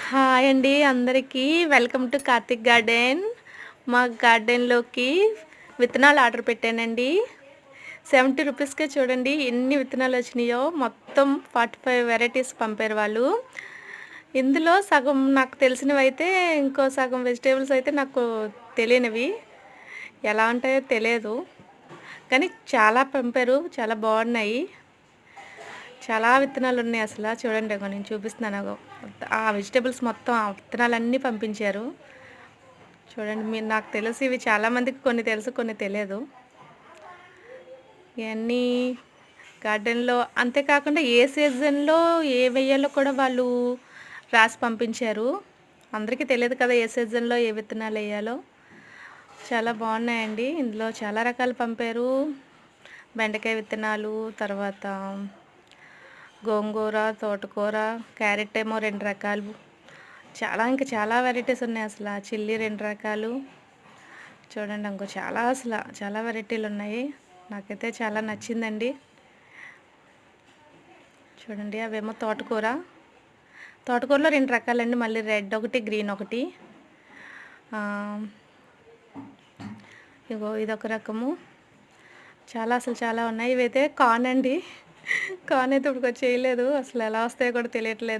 Hi అండి అందరికీ. Welcome to Karthik garden. మా గార్డెన్‌లోకి విత్తనాలు ఆర్డర్ పెట్టానండి. 70 రూపీస్‌కే చూడండి ఎన్ని విత్తనాలు వచ్చినాయో. మొత్తం 45 వెరైటీస్ పంపారు వాళ్ళు. ఇందులో సగం నాకు తెలిసినవైతే, ఇంకో సగం వెజిటేబుల్స్ అయితే నాకు తెలియనివి. ఎలా ఉంటాయో తెలియదు. కానీ చాలా పంపారు. చాలా బాగున్నాయి. చాలా విత్తనాలు ఉన్నాయి అసలు. చూడండి అగో నేను చూపిస్తున్నాను. అగో ఆ వెజిటేబుల్స్ మొత్తం ఆ విత్తనాలన్నీ పంపించారు. చూడండి మీరు, నాకు తెలిసి ఇవి చాలామందికి కొన్ని తెలుసు, కొన్ని తెలియదు. ఇవన్నీ గార్డెన్లో, అంతేకాకుండా ఏ సీజన్లో ఏ వేయాలో కూడా వాళ్ళు రాసి పంపించారు. అందరికీ తెలియదు కదా ఏ సీజన్లో ఏ విత్తనాలు వేయాలో. చాలా బాగున్నాయండి. ఇందులో చాలా రకాలు పంపారు. బెండకాయ విత్తనాలు, తర్వాత గోంగూర, తోటకూర, క్యారెట్ ఏమో 2 రకాలు, ఇంకా చాలా వెరైటీస్ ఉన్నాయి అసలు. చిల్లీ 2 రకాలు. చూడండి ఇంకో చాలా వెరైటీలు ఉన్నాయి. నాకైతే చాలా నచ్చిందండి. చూడండి అవేమో తోటకూరలో 2 రకాలండి. మళ్ళీ రెడ్ ఒకటి, గ్రీన్ ఒకటి. ఇగో ఇదొక రకము. చాలా ఉన్నాయి. ఇవైతే కార్న్ అండి. కార్న్ అయితే ఇప్పుడు చేయలేదు. అసలు ఎలా వస్తాయో కూడా తెలియట్లేదు.